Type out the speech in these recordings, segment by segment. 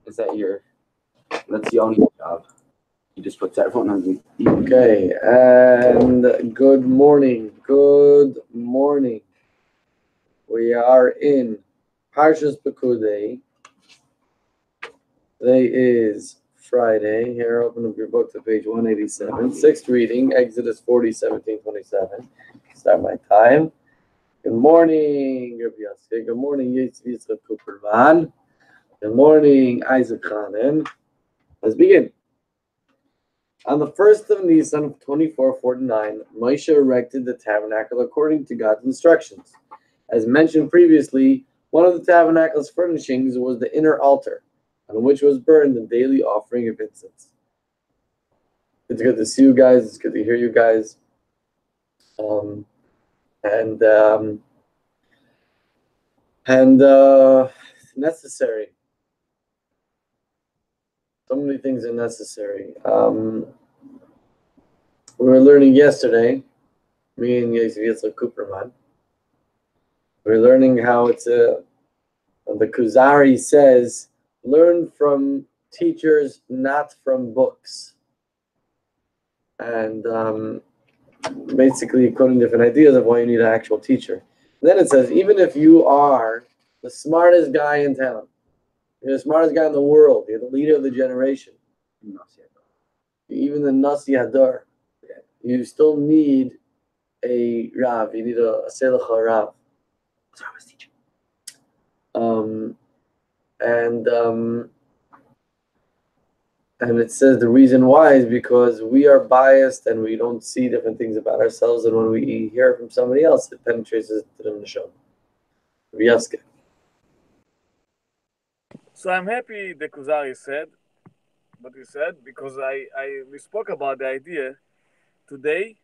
Is that that's the only job? You just put everyone on mute. Okay, and good morning. Good morning. We are in Parshas Pekudei. Today is Friday. Here, open up your book to page 187. Sixth reading, Exodus 40, 17, 27. Start my time. Good morning, Rabbi Yossi. Good morning, Yitzchak Cooperman. Good morning, Isaac Khanen. Let's begin. On the first of Nisan of 2449, Moshe erected the tabernacle according to God's instructions. As mentioned previously, one of the tabernacle's furnishings was the inner altar, on which was burned the daily offering of incense. It's good to see you guys. It's good to hear you guys. It's necessary. So many things are necessary. We were learning yesterday, me and Yitzchak Cooperman. We're learning how the Kuzari says, learn from teachers, not from books. And basically quoting different ideas of why you need an actual teacher. And then it says, even if you are the smartest guy in town, you're the smartest guy in the world, you're the leader of the generation, even the Nasi Adar, you still need a Rav, you need a Selecha Rav. So I was teaching. And it says the reason why is because we are biased and we don't see different things about ourselves, and when we hear from somebody else, it penetrates to them the show. Vyaske. So I'm happy the Kuzari said what he said, because we spoke about the idea today.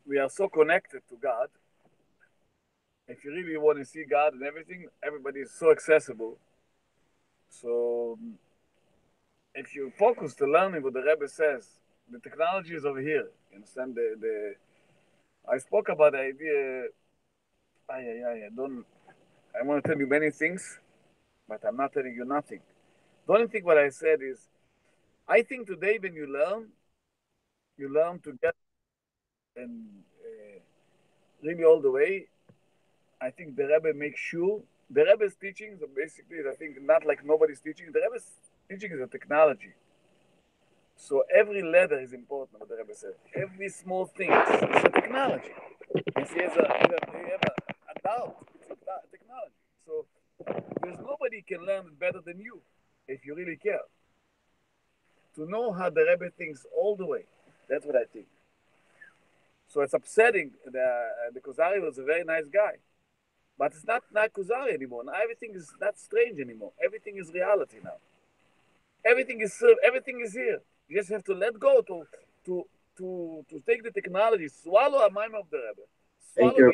We are so connected to God. If you really want to see God and everything, everybody is so accessible. So if you focus to learning what the Rebbe says, the technology is over here. You understand? I spoke about the idea. I want to tell you many things, but I'm not telling you nothing. The only thing what I said is, I think today when you learn to get and really all the way. I think the Rebbe makes sure the Rebbe's teaching. So basically, I think not like nobody's teaching. The Rebbe's teaching is a technology. So every letter is important. What the Rebbe said, every small thing is a technology. If he has a doubt, it's a technology. So there's nobody can learn it better than you if you really care. To know how the Rebbe thinks all the way. That's what I think. So it's upsetting. The Kuzari was a very nice guy. But it's not Kuzari anymore. Now everything is not strange anymore. Everything is reality now. Everything is here. You just have to let go to take the technology, swallow a mind of the Rebbe. Thank you.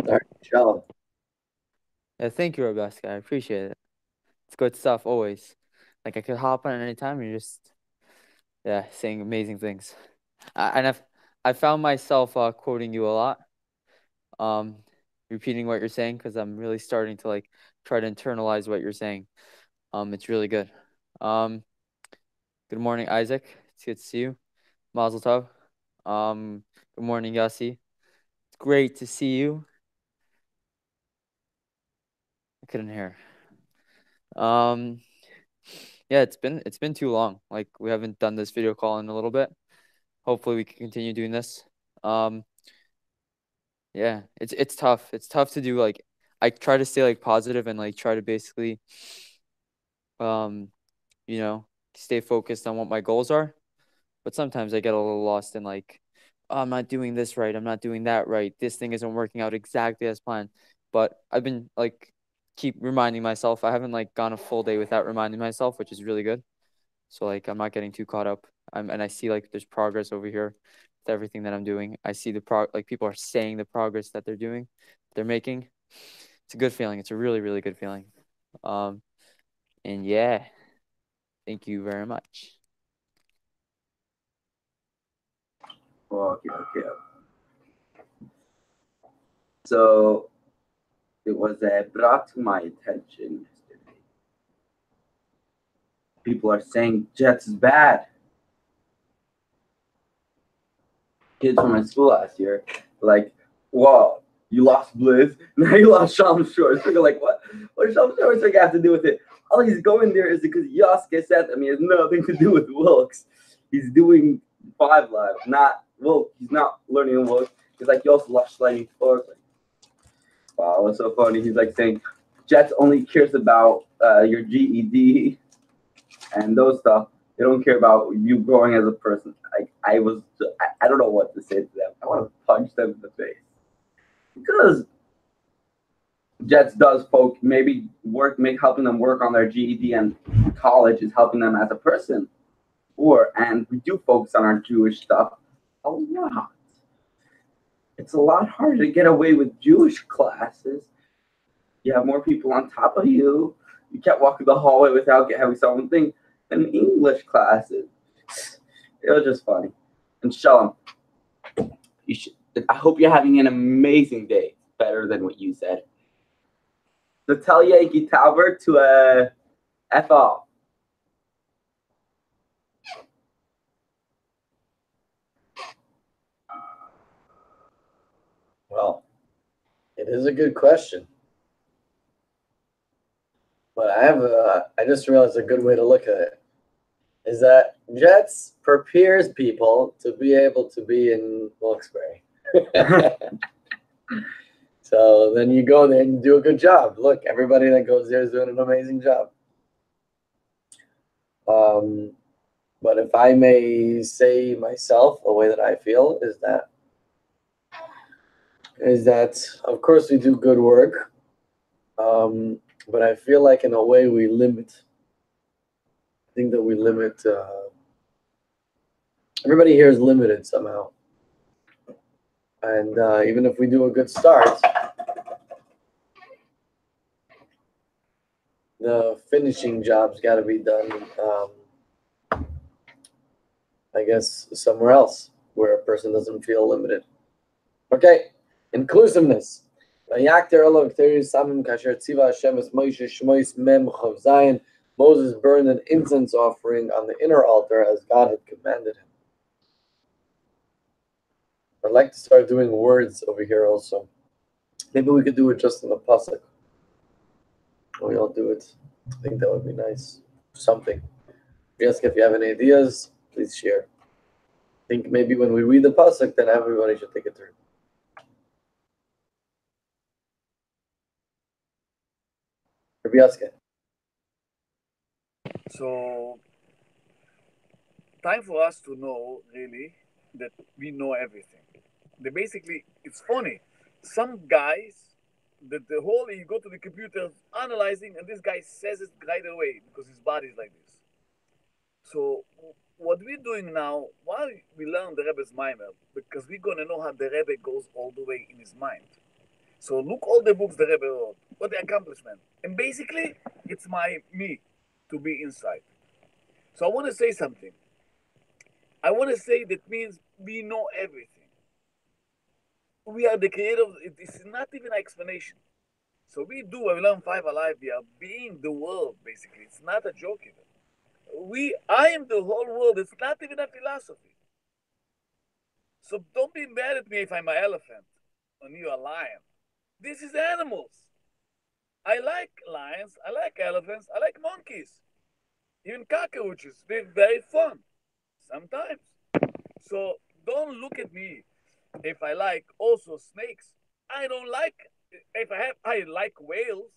Sorry, Shalom. Yeah, thank you, Rebecca. I appreciate it. It's good stuff always. Like I could hop on any time and you're just saying amazing things. I found myself quoting you a lot, repeating what you're saying, because I'm really starting to like try to internalize what you're saying. It's really good. Good morning, Isaac. It's good to see you. Mazel tov. Good morning, Yossi. It's great to see you. I couldn't hear. Yeah, it's been too long. Like we haven't done this video call in a little bit. Hopefully we can continue doing this. Yeah, it's tough. It's tough to do. Like I try to stay like positive and like try to basically stay focused on what my goals are. But sometimes I get a little lost in like, oh, I'm not doing this right. I'm not doing that right. This thing isn't working out exactly as planned. But I've been like keep reminding myself. I haven't like gone a full day without reminding myself, which is really good. So like I'm not getting too caught up. And I see like there's progress over here with everything that I'm doing. I see like people are saying the progress that they're making. It's a good feeling. It's a really, really good feeling. And yeah, thank you very much. Okay. So it was brought to my attention yesterday. People are saying Jets is bad. Kids from my school last year, like, wow, you lost Blizz, now you lost Shalom Shores. They're like, what? What does Shalom Shores have to do with it? All he's going there is because Yosuke said that. I mean, it has nothing to do with Wilkes. He's doing FiveAlive, not Wilkes. He's not learning Wilkes. He's like, you also lost Lightning Force. Like, wow, it was so funny. He's like saying, Jets only cares about your GED and those stuff. They don't care about you growing as a person. I don't know what to say to them. I want to punch them in the face because Jets does maybe helping them work on their GED, and college is helping them as a person. And we do focus on our Jewish stuff a lot. It's a lot harder to get away with Jewish classes. You have more people on top of you. You can't walk through the hallway without having something. In English classes, it was just funny. And Shalom, I hope you're having an amazing day. Better than what you said. So tell Yankee Talbert to F off. Well, it is a good question. But I just realized a good way to look at it is that Jets prepares people to be able to be in Wilkes-Barre. So then you go there and you do a good job. Look, everybody that goes there is doing an amazing job. But if I may say myself, the way that I feel is that of course we do good work, but I feel like in a way we limit. I think that we limit. Everybody here is limited somehow, and even if we do a good start, the finishing job's got to be done. I guess somewhere else where a person doesn't feel limited. Okay, inclusiveness. Moses burned an incense offering on the inner altar as God had commanded him. I'd like to start doing words over here also. Maybe we could do it just in the pasuk. We all do it. I think that would be nice. Something. Yes, if you have any ideas, please share. I think maybe when we read the pasuk, then everybody should take a turn. So, time for us to know, really, that we know everything. Basically, it's funny. Some guys, you go to the computer analyzing, and this guy says it right away because his body is like this. So, what we're doing now, while we learn the Rebbe's Maimer, because we're going to know how the Rebbe goes all the way in his mind. So, look all the books the Rebbe wrote, what the accomplishment. And basically, it's me to be inside. So, I want to say something. I want to say that means we know everything. We are the creator. It's not even an explanation. So we learn FiveAlive. We are being the world, basically. It's not a joke even. I am the whole world. It's not even a philosophy. So don't be mad at me if I'm an elephant and you're a lion. This is animals. I like lions. I like elephants. I like monkeys. Even cockroaches. They're very fun. Sometimes. So don't look at me if I like also snakes. I don't like, I like whales,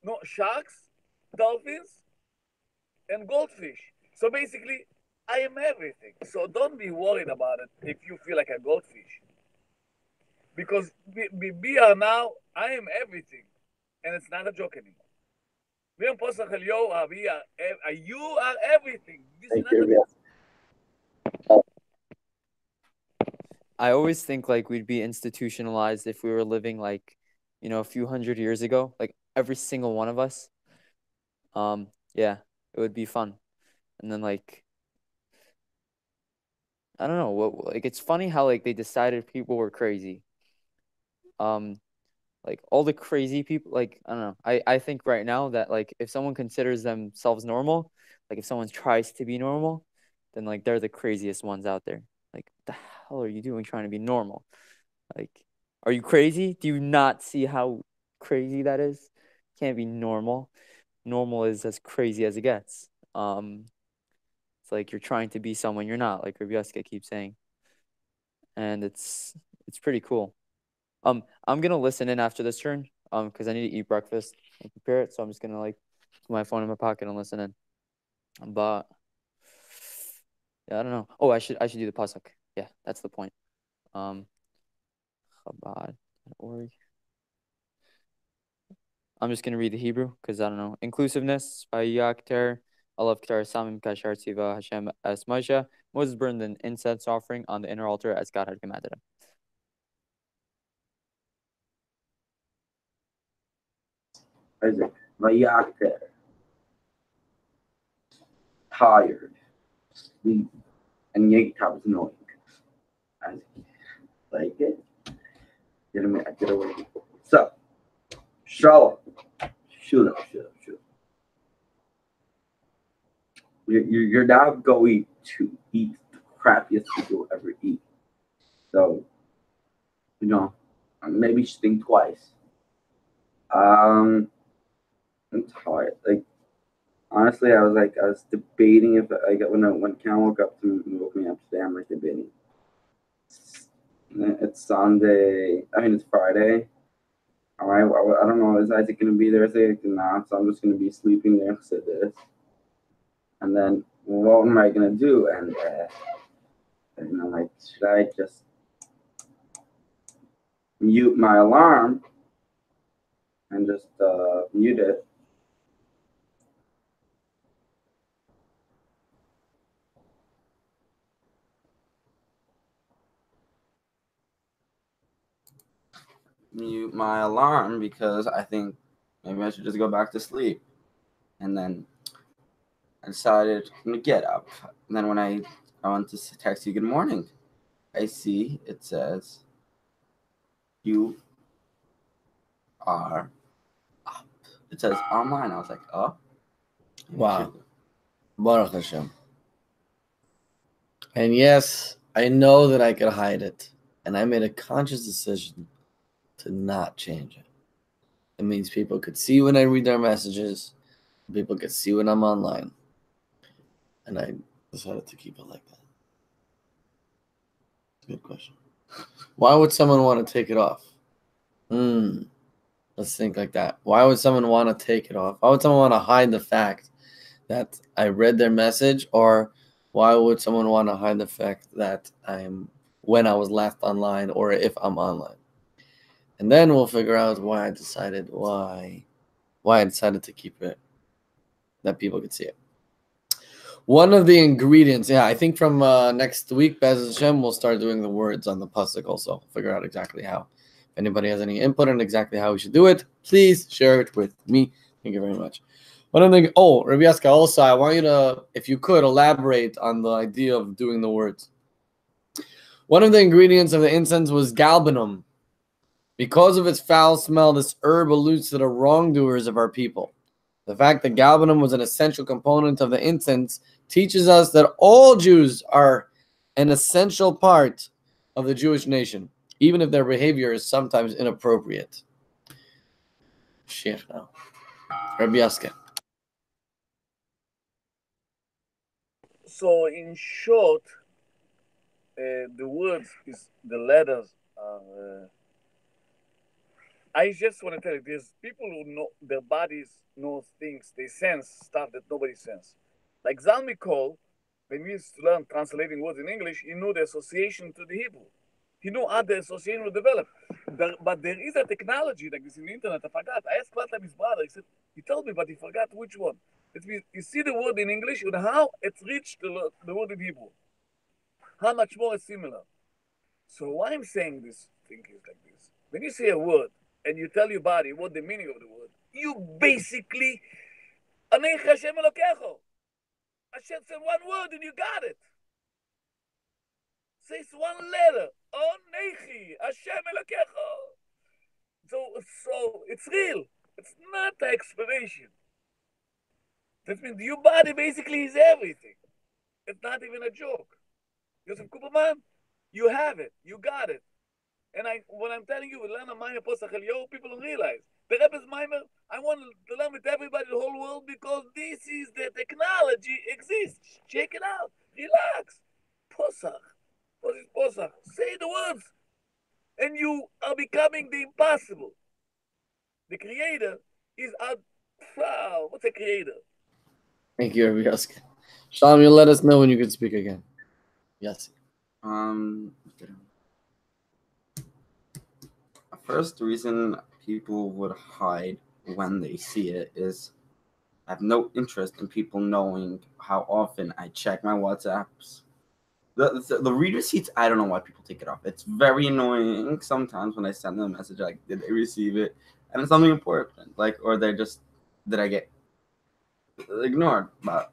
no sharks, dolphins, and goldfish. So basically, I am everything. So don't be worried about it if you feel like a goldfish. Because we are now, I am everything. And it's not a joke anymore. You are everything. This is Thank not a you. I always think like we'd be institutionalized if we were living like, a few hundred years ago, like every single one of us. Yeah, it would be fun. And then like, I don't know like it's funny how like they decided people were crazy. Like all the crazy people, like I don't know. I think right now that like if someone considers themselves normal, like if someone tries to be normal, then like they're the craziest ones out there. Like what the hell are you doing trying to be normal? Like, are you crazy? Do you not see how crazy that is? Can't be normal. Normal is as crazy as it gets. It's like you're trying to be someone you're not, like Rabieska keeps saying. And it's pretty cool. I'm gonna listen in after this turn, because I need to eat breakfast and prepare it. So I'm just gonna like put my phone in my pocket and listen in. But yeah, I don't know. Oh, I should do the pasuk. Yeah, that's the point. Chabad.org. I'm just gonna read the Hebrew because I don't know. Inclusiveness. Vayakter Alav Ktar Samim Kashar Tziva Hashem as Moshe. Moses burned an incense offering on the inner altar as God had commanded him. Isaac, Vayakter, tired, sleep, and Yekta was annoying. Isaac, like it. I did away. So, Shalom. Shoot up. Your dad go eat the crappiest food you'll ever eat. So, maybe you should think twice. I'm tired. Like, honestly, I was debating if when Cam woke up to woke me up today, I'm like debating. It's Sunday. I mean, it's Friday. All right. I don't know. Is Isaac gonna be there? Say not. So I'm just gonna be sleeping there. Said this. And then what am I gonna do? And I'm like, should I just mute my alarm and just mute it? Mute my alarm because I think maybe I should just go back to sleep. And then I decided I'm gonna get up. And then when I want to text you good morning, I see it says you are up. It says online. I was like, oh. Wow. Baruch Hashem. And yes, I know that I could hide it. And I made a conscious decision to not change it. It means people could see when I read their messages. People could see when I'm online. And I decided to keep it like that. Good question. Why would someone want to take it off? Let's think like that. Why would someone want to take it off? Why would someone want to hide the fact that I read their message? Or why would someone want to hide the fact that I'm when I was last online or if I'm online? And then we'll figure out why I decided to keep it, that people could see it. One of the ingredients, I think from next week, Bez Hashem, we'll start doing the words on the pasuk also. Figure out exactly how. If anybody has any input on exactly how we should do it, please share it with me. Thank you very much. One of the Rabieska, also, I want you to, if you could, elaborate on the idea of doing the words. One of the ingredients of the incense was galbanum. Because of its foul smell, this herb alludes to the wrongdoers of our people. The fact that galbanum was an essential component of the incense teaches us that all Jews are an essential part of the Jewish nation, even if their behavior is sometimes inappropriate. Shir now. Rabieska. So, in short, the words is the letters are. I just want to tell you, there's people who know their bodies know things, they sense stuff that nobody sense. Like Zalmikol, when we used to learn translating words in English, he knew the association to the Hebrew. He knew how the association would develop. But there is a technology like this in the internet. I forgot. I asked Platinum, his brother. He told me, but he forgot which one. It means you see the word in English and how it's reached the word in Hebrew. How much more it's similar. So why I'm saying this thing is like this. When you say a word and you tell your body what the meaning of the word, you basically Hashem Elokecho. Hashem said one word and you got it. Says one letter. Onechi Hashem Elokecho. So it's real. It's not an explanation. That means your body basically is everything. It's not even a joke. Yosef Kuperman, you have it. You got it. And when I'm telling you, we learn a Maimer Posach Eliyahu, people don't realize. The Rebbe's Maimer, I want to learn with everybody, the whole world, because this is the technology exists. Check it out. Relax. Posach. What is Posach? Say the words. And you are becoming the impossible. The creator is a, wow, what's a creator? Thank you, Rabbi Yosef. Shalom, you'll let us know when you can speak again. Yes. First reason people would hide when they see it is I have no interest in people knowing how often I check my WhatsApps. The read receipts, I don't know why people take it off. It's very annoying sometimes when I send them a message like, did they receive it? And it's something important, like, or they just, did I get ignored? But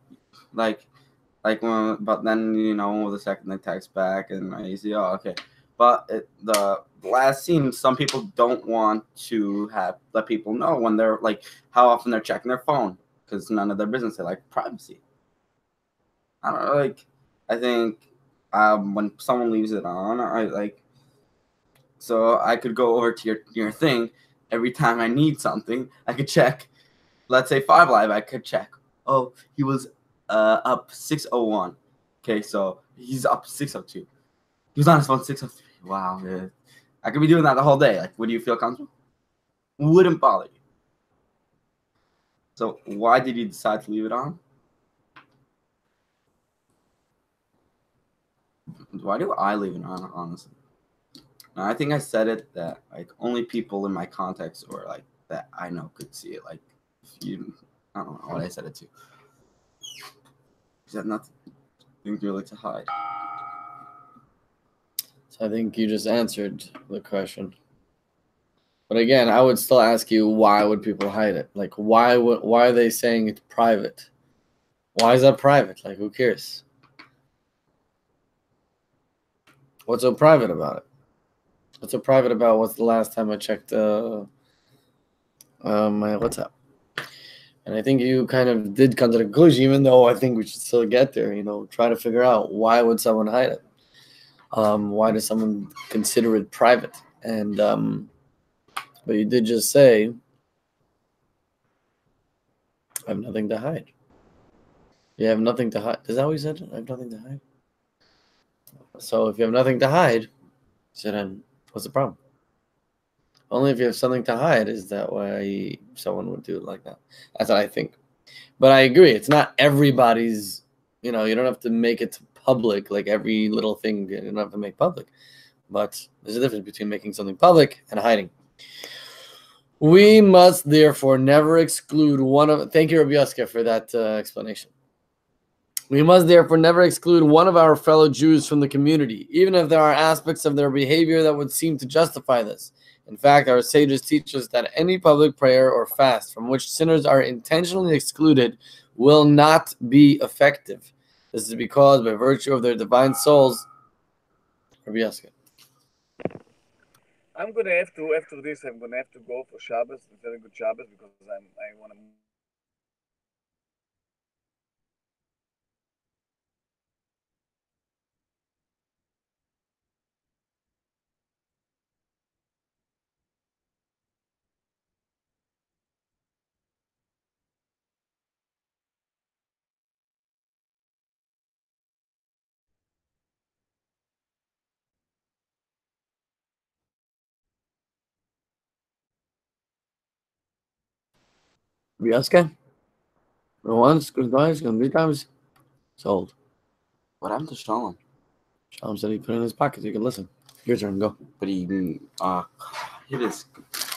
but then, the second they text back and I see, oh, okay. But the last scene, some people don't want to let people know when they're like how often they're checking their phone because none of their business. They like privacy. I don't know, I think when someone leaves it on, so I could go over to your thing every time I need something. I could check. Let's say FiveAlive, I could check. Oh, he was up 6:01. Okay, so he's up 6:02. He was on his phone 6:03. Wow, man. I could be doing that the whole day. Like, would you feel comfortable? Wouldn't bother you. So why did you decide to leave it on? Why do I leave it on, honestly? Now, I think I said it that only people in my context or that I know could see it. Like, if you, I don't know what I said it to. Is that nothing really to hide? So I think you just answered the question. But again, I would still ask you, why would people hide it? Like, why are they saying it's private? Why is that private? Like, who cares? What's so private about it? What's so private about what's the last time I checked my WhatsApp? And I think you kind of did come to the conclusion, even though I think we should still get there, try to figure out why would someone hide it? Why does someone consider it private? And but you did just say, I have nothing to hide. You have nothing to hide. Is that what you said? I have nothing to hide. So if you have nothing to hide, so then what's the problem? Only if you have something to hide is that why someone would do it like that. That's what I think. But I agree. It's not everybody's, you don't have to make it public, like every little thing you don't have to make public. But there's a difference between making something public and hiding. We must therefore never exclude one of... Thank you, Rabbi Yosef, for that explanation. We must therefore never exclude one of our fellow Jews from the community, even if there are aspects of their behavior that would seem to justify this. In fact, our sages teach us that any public prayer or fast from which sinners are intentionally excluded will not be effective. This is because, by virtue of their divine souls... Rabbi Yosef. I'm gonna have to, after this, I'm gonna have to go for Shabbos, very good Shabbos, because I want to. Rabbi Yosef? Once, good twice, good 3 times. Sold. What happened to Shalom? Shalom said he put it in his pocket. You can listen. Your turn. Go. But he hit his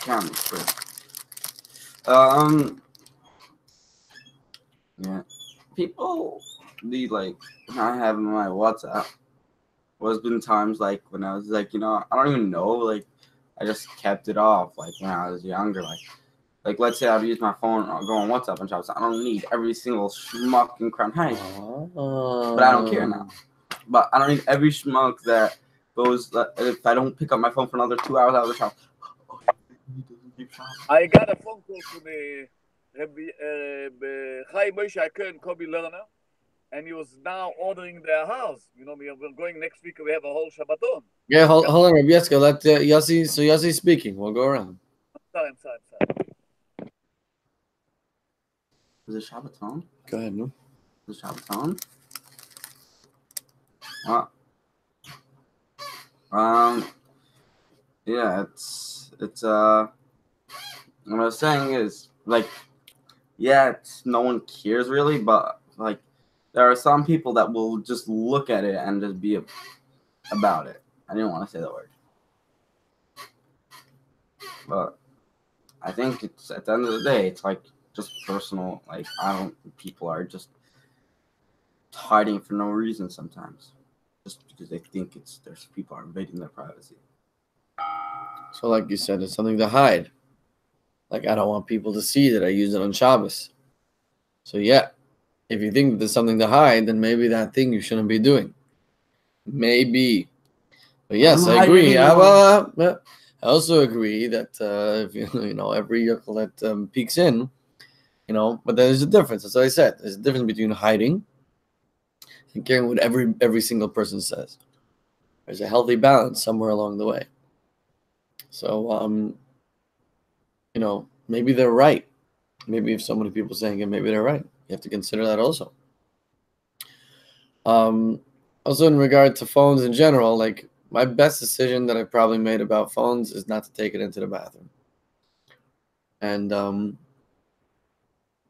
camera first. Yeah. People need when I have my WhatsApp. There's been times when I was I don't even know, I just kept it off when I was younger. Let's say I'd use my phone or go on WhatsApp and shops. I don't need every single schmuck in Crown Heights. But I don't care now. But I don't need every schmuck that goes, if I don't pick up my phone for another 2 hours out of the shop. Oh, I need I got a phone call from Chaim Moshe Kern, Kobe Lerner, and he was now ordering their house. You know, we're going next week. We have a whole Shabbaton. Yeah, hold on, Rabbi Yeska. Let Yossi. So Yossi's speaking. We'll go around. Sorry. Is it Shabbaton? Go ahead, no. Is it Shabbaton? Yeah, it's what I was saying is like, yeah, it's no one cares really, but like there are some people that will just look at it and just be about it. I didn't want to say that word, but I think it's at the end of the day, it's like just personal. Like people are just hiding for no reason sometimes, just because they think there's people are invading their privacy. So, like you said, it's something to hide. Like, I don't want people to see that I use it on Shabbos. So, yeah, if you think there's something to hide, then maybe that thing you shouldn't be doing. Maybe. But yes, I agree. I also agree that if every yokel that peeks in, but there's a difference. That's what I said. There's a difference between hiding and caring what every single person says. There's a healthy balance somewhere along the way. So, maybe they're right. Maybe if so many people saying it, maybe they're right. You have to consider that also. Also, in regard to phones in general, like my best decision that I probably made about phones is not to take it into the bathroom. And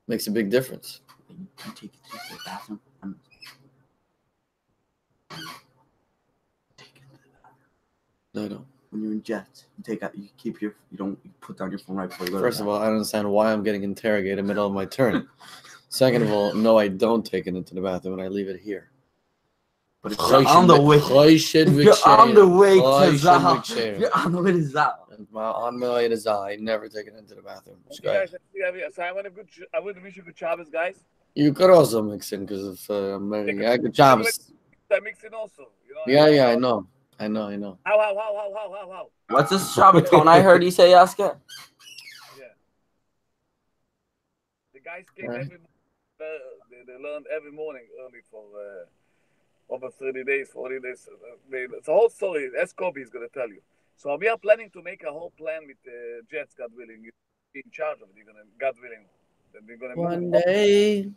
makes a big difference. You take it to the bathroom. Take it to the bathroom. No, I don't. When you're in jet, you don't put down your phone right before you go. First of all, I don't understand why I'm getting interrogated in the middle of my turn. Second of all, no, I don't take it into the bathroom and I leave it here. But if you're on the way, you're on the way to Zal. You're on the way to Zal. On my way to Zal, I never take it into the bathroom. Guys, so I would wish you good Shabbos, guys. You could also mix in because of good Shabbos. I mix in also. Yeah, I know. How? What's this Shabbaton I heard you say, Yaska? Yeah. The guys came every morning. They learned every morning early for over 30 days, 40 days. It's a whole story. Kobe is going to tell you. So we are planning to make a whole plan with Jets, God willing. You be in charge of it. You're gonna, God willing. We're gonna One day.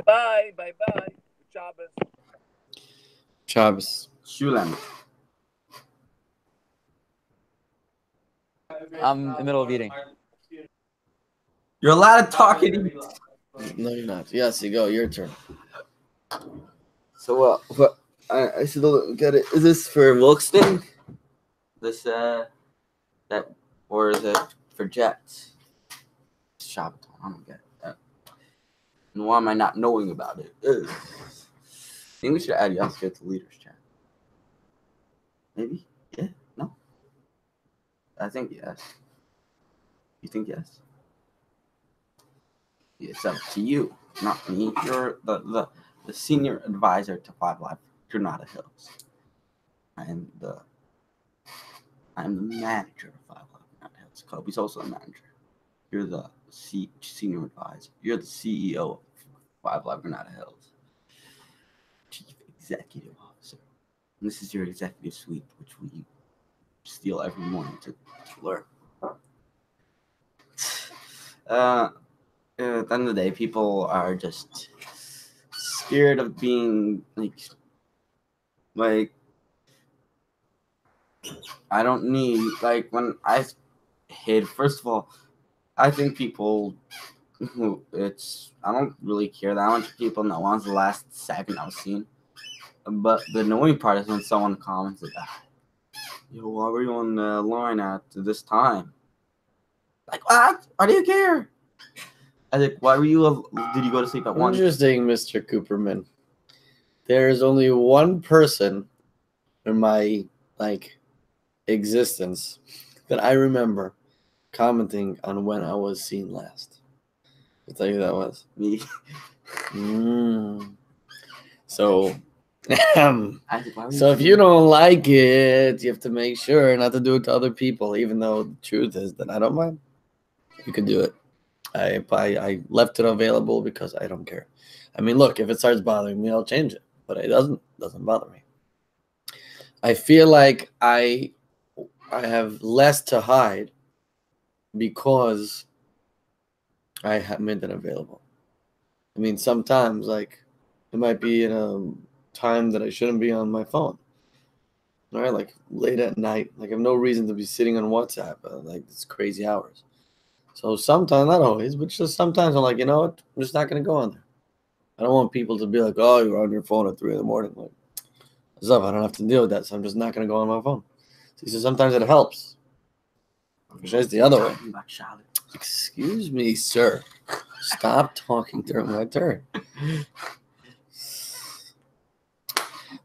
Bye. Shabbos. Shulam. I'm in the middle of eating. You're allowed to talk and eat. No, you're not. Yes, you go. Your turn. So what? I should look at it. Is this for Wilkeston? This that, or is it for Jets? Shabbaton. I don't get that. And why am I not knowing about it? Ugh. I think we should add Yaska to leaders chat. Maybe? Yeah? No? I think yes. You think yes? It's up to you, not me. You're the senior advisor to FiveAlive. You're not a Hills. I'm the manager of FiveAlive, not Hills. Kobe's also a manager. You're the senior advisor. You're the CEO of FiveAlive, you're not a Hills. Chief Executive Officer. And this is your executive suite, which we steal every morning to learn. At the end of the day, people are just scared of being like I don't need when I hid. First of all, I think people I don't really care that much. People know when's the last second I was seen. But the annoying part is when someone comments about it. Yo, why were you on the line at this time? Like, what? Why do you care? I think, why were you? Did you go to sleep at 1? Interesting, Mr. Cooperman. There is only one person in my existence that I remember commenting on when I was seen last. I'll tell you who that was. Me. So Isaac, why were So if you don't like it, you have to make sure not to do it to other people, even though the truth is that I don't mind. You can do it. I left it available because I don't care. I mean, look, if it starts bothering me, I'll change it. But it doesn't bother me. I feel like I have less to hide because I have made it available. I mean, sometimes like it might be in a time that I shouldn't be on my phone. All right, like late at night, like I have no reason to be sitting on WhatsApp, like it's crazy hours. So sometimes, not always, but just sometimes I'm like, you know what, I'm just not gonna go on there. I don't want people to be like, oh, you're on your phone at 3 in the morning. Like, what's up? I don't have to deal with that, so I'm just not gonna go on my phone. See, so sometimes it helps. It's the other way. Excuse me, sir. Stop talking during my turn.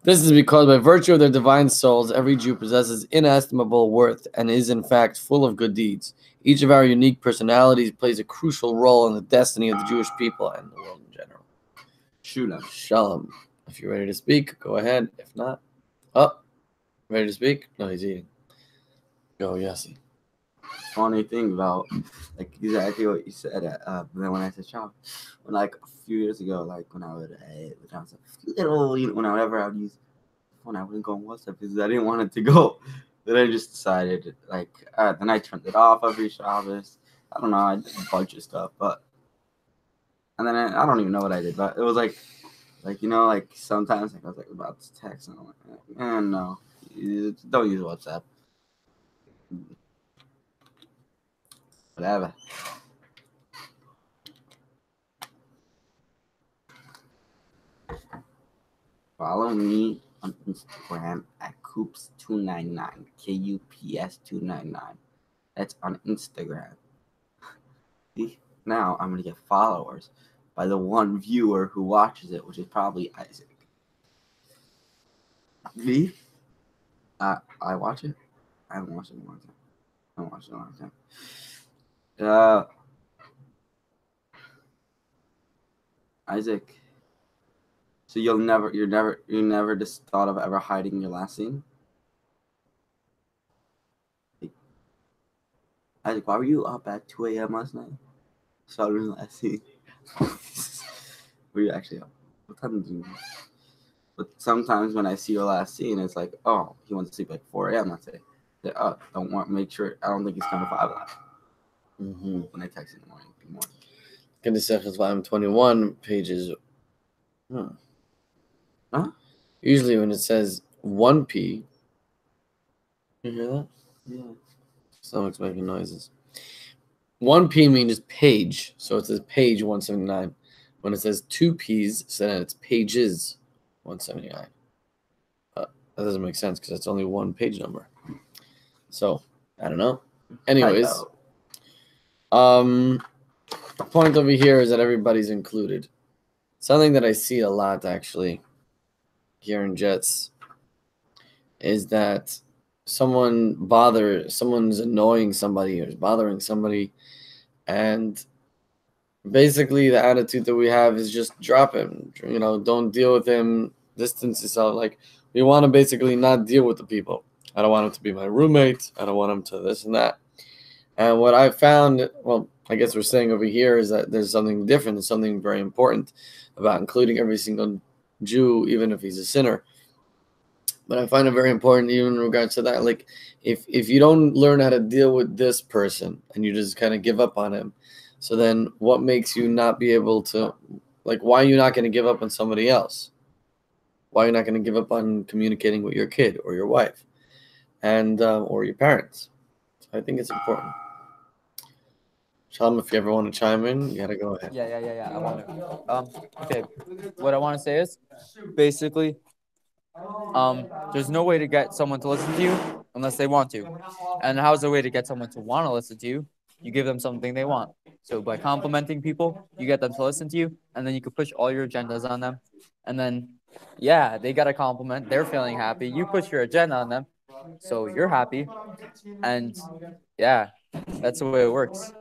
This is because by virtue of their divine souls, every Jew possesses inestimable worth and is in fact full of good deeds. Each of our unique personalities plays a crucial role in the destiny of the Jewish people and the world in general. Shulam. Shalom. If you're ready to speak, go ahead. If not, oh, ready to speak? No, he's eating. Go, Yossi. Funny thing about like exactly what you said. Then when I said shop, when like a few years ago, like when I was a little, whenever I would use the phone, I wouldn't go on WhatsApp because I didn't want it to go. Then I just decided like then I turned it off every Shabbos. I don't know. I did a bunch of stuff, but and then I don't even know what I did, but it was like like sometimes like I was like about to text and I'm like, no, don't use WhatsApp. Whatever. Follow me on Instagram at Coops299, KUPS299. That's on Instagram. Now I'm gonna get followers by the one viewer who watches it, which is probably Isaac. Me? I watch it. I haven't watched it in a long time. I haven't watched it in a long time. Isaac. So you never just thought of ever hiding your last scene? Isaac, why were you up at 2 a.m. last night? Starting the last scene. Were you actually up? What time did you? But sometimes when I see your last scene, it's like, oh, he wants to sleep like 4 a.m. Let's say. Don't want make sure. I don't think he's coming to FiveAlive. When I text in the morning. Good morning. Kedusechas volume 21 pages. Huh? Usually when it says 1p, you hear that? Yeah. Stomach's making noises. 1p means page, so it says page 179. When it says 2p's, so then it's pages 179. That doesn't make sense because it's only one page number. So I don't know. Anyways, the point over here is that everybody's included. Something that I see a lot actually here in Jets is that someone's annoying somebody or is bothering somebody, and basically the attitude that we have is just drop him, don't deal with him, distance yourself. Like, we want to basically not deal with the people. I don't want him to be my roommate. I don't want him to this and that. And what I found, well, I guess we're saying over here is that there's something different and something very important about including every single Jew, even if he's a sinner. But I find it very important even in regards to that. Like, if you don't learn how to deal with this person and you just kind of give up on him, so then what makes you not be able to, like, why are you not going to give up on somebody else? Why are you not going to give up on communicating with your kid or your wife and or your parents? So I think it's important. Shalom, if you ever want to chime in, you got to go ahead. Yeah. I want to. Okay. What I want to say is, basically, there's no way to get someone to listen to you unless they want to. And how's the way to get someone to want to listen to you? You give them something they want. So by complimenting people, you get them to listen to you, and then you can push all your agendas on them. And then, yeah, they got a compliment. They're feeling happy. You push your agenda on them, so you're happy. And yeah, that's the way it works.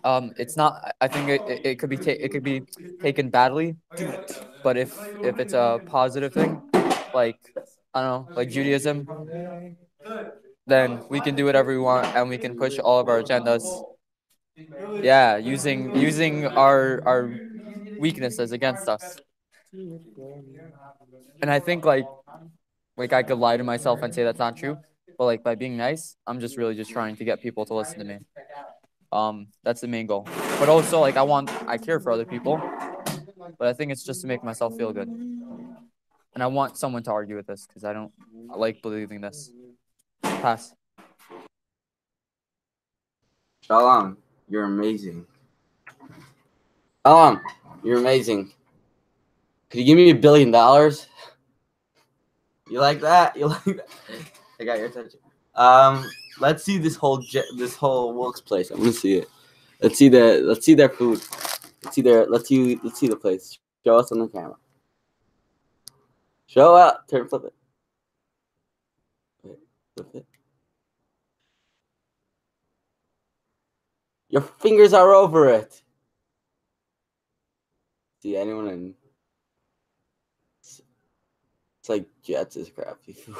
It's not. I think it could be it could be taken badly, but if it's a positive thing, like I don't know, like Judaism, then we can do whatever we want and we can push all of our agendas. Yeah, using our weaknesses against us. And I think like I could lie to myself and say that's not true, but like by being nice, I'm just really just trying to get people to listen to me. That's the main goal. But also like I care for other people, but I think it's just to make myself feel good. And I want someone to argue with this because I like believing this. Pass. Shalom, you're amazing. Shalom, you're amazing. Could you give me $1 billion? You like that? You like that? I got your attention. Let's see this whole Wilkes place. I want to see it. Let's see their food. Let's see the place. Show us on the camera. Show up. Flip it. Wait, flip it. Your fingers are over it. See anyone in? It's like Jets' crappy food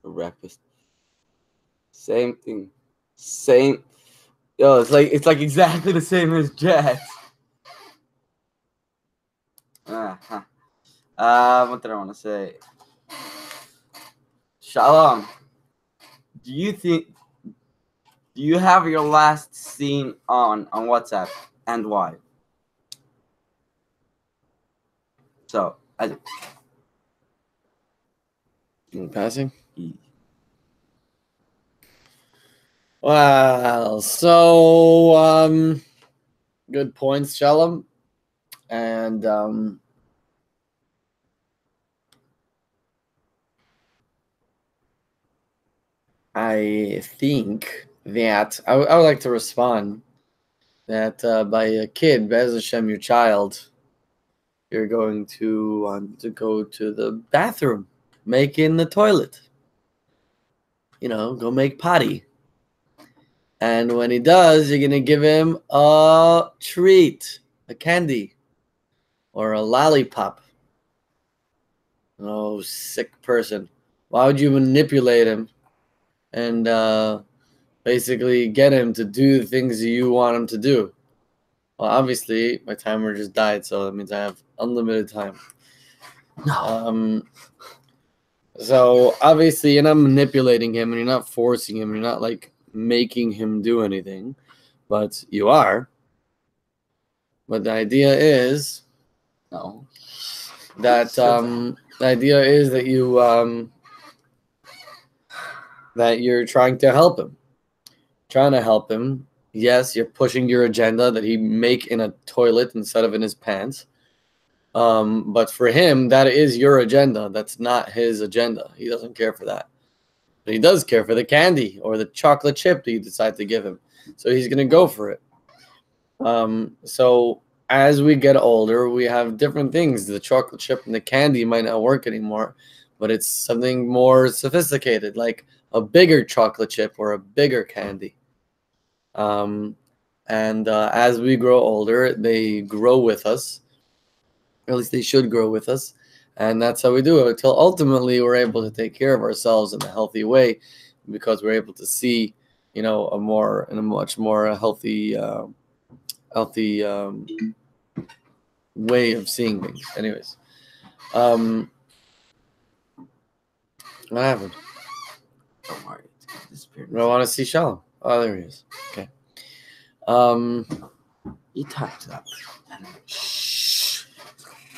for breakfast. Same thing. Same. Yo, it's like exactly the same as Jets. What did I want to say? Shalom. Do you have your last scene on WhatsApp, and why? So, Passing? Well, so good points, Shalom. And I think that I would like to respond that by a kid, Bez Hashem, your child, you're going to want to go to the bathroom, make in the toilet. Go make potty. And when he does, you're going to give him a treat, a candy, or a lollipop. Oh, sick person. Why would you manipulate him and basically get him to do the things you want him to do? Well, obviously, my timer just died, so that means I have unlimited time. no. So obviously, you're not manipulating him, and you're not forcing him, and you're not like making him do anything, but you are. But the idea is No. that that you're trying to help him. Trying to help him. Yes, you're pushing your agenda that he make in a toilet instead of in his pants. But for him, that is your agenda. That's not his agenda. He doesn't care for that. But he does care for the candy or the chocolate chip that you decide to give him. So he's going to go for it. So as we get older, we have different things. The chocolate chip and the candy might not work anymore, but it's something more sophisticated, like a bigger chocolate chip or a bigger candy. And as we grow older, they grow with us. Or at least they should grow with us. And that's how we do it until ultimately we're able to take care of ourselves in a healthy way, because we're able to see, in a much more healthy way of seeing things. Anyways, what happened? Don't worry. I want to see Shalom. Oh, there he is. Okay. You talk to that. Shh.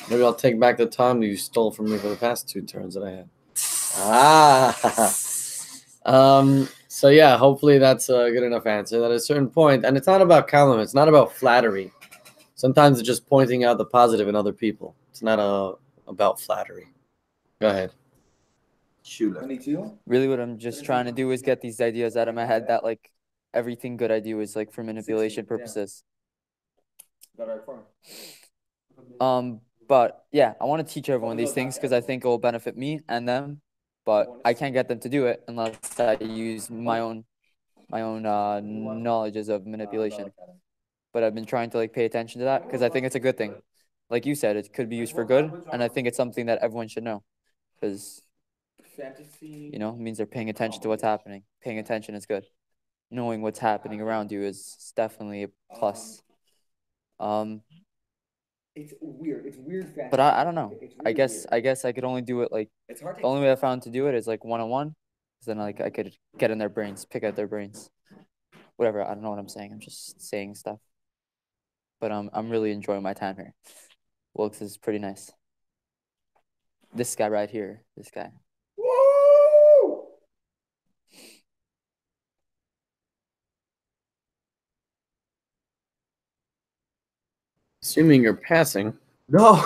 Maybe I'll take back the time you stole from me for the past 2 turns that I had. So yeah, hopefully that's a good enough answer. At a certain point, and it's not about compliment, it's not about flattery. Sometimes it's just pointing out the positive in other people. It's not about flattery. Go ahead. Shoot. Really, what I'm just trying to do is get these ideas out of my head that like everything good I do is like for manipulation purposes. But yeah, I want to teach everyone these things because I think it will benefit me and them. But I can't get them to do it unless I use my own knowledges of manipulation. but I've been trying to like pay attention to that because I think it's a good thing. Like you said, it could be used for good, and I think it's something that everyone should know because it means they're paying attention to what's happening. Paying attention is good. Knowing what's happening around you is definitely a plus. It's weird. It's weird. But I don't know. I guess I could only do it like the only way I found to do it is like one-on-one. Then like I could get in their brains, pick out their brains. Whatever. I don't know what I'm saying. I'm just saying stuff. But I'm really enjoying my time here. Wilkes is pretty nice. This guy right here. This guy. Woo! Assuming you're passing. No.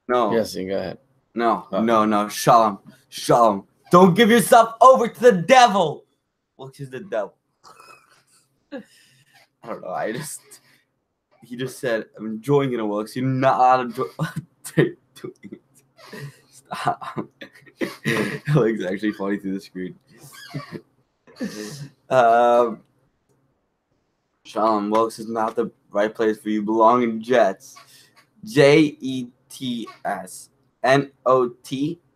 No. Yes, you go ahead. No. Oh. No. Shalom. Don't give yourself over to the devil. What is the devil? I don't know. He just said, I'm enjoying it, Wilkes. You're not enjoying it. Stop. It looks actually funny through the screen. Shalom, Wilkes is not the right place for you. You belong in Jets. JETS. NOTWILLKS.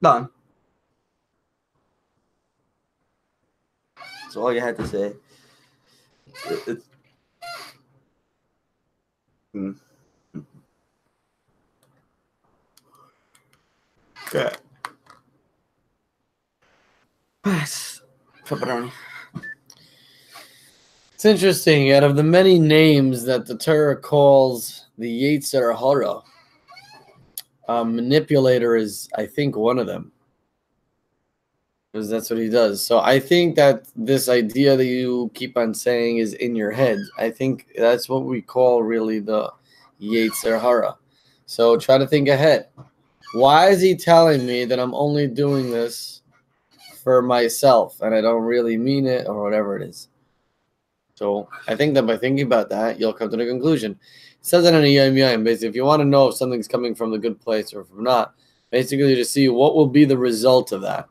Done. That's all you had to say. It's okay. Pepperoni. It's interesting. Out of the many names that the Torah calls the Yetzer Hara, manipulator is, I think, one of them. Because that's what he does. So I think that this idea that you keep on saying is in your head. I think that's what we call really the Yetzer Hara. So try to think ahead. Why is he telling me that I'm only doing this for myself and I don't really mean it or whatever it is? So I think that by thinking about that, you'll come to the conclusion. It says that in a Yom Yom. Basically, if you want to know if something's coming from the good place or from not, basically to see what will be the result of that.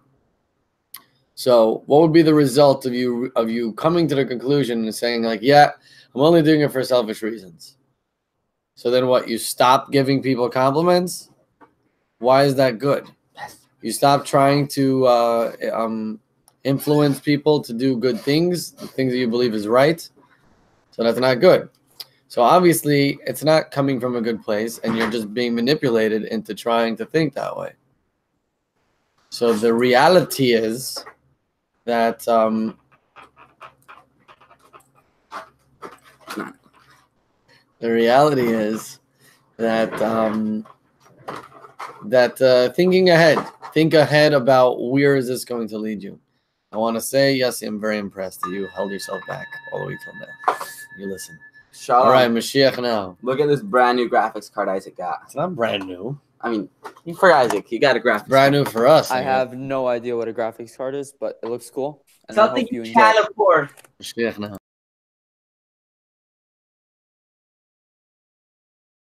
So what would be the result of you coming to the conclusion and saying like, yeah, I'm only doing it for selfish reasons. So then what? You stop giving people compliments? Why is that good? You stop trying to influence people to do good things, the things that you believe is right. So that's not good. So obviously it's not coming from a good place and you're just being manipulated into trying to think that way. So the reality is that thinking ahead. Think ahead about where is this going to lead you. I want to say, yes, I'm very impressed that you held yourself back all the way till now. You listen. Shalom. All right, Mashiach now. Look at this brand new graphics card Isaac got. It's not brand new. I mean, for Isaac, he got a graphics Brand card. new for us. I have no idea what a graphics card is, but it looks cool. And I Something hope you you enjoy can't it. afford. Mashiach now.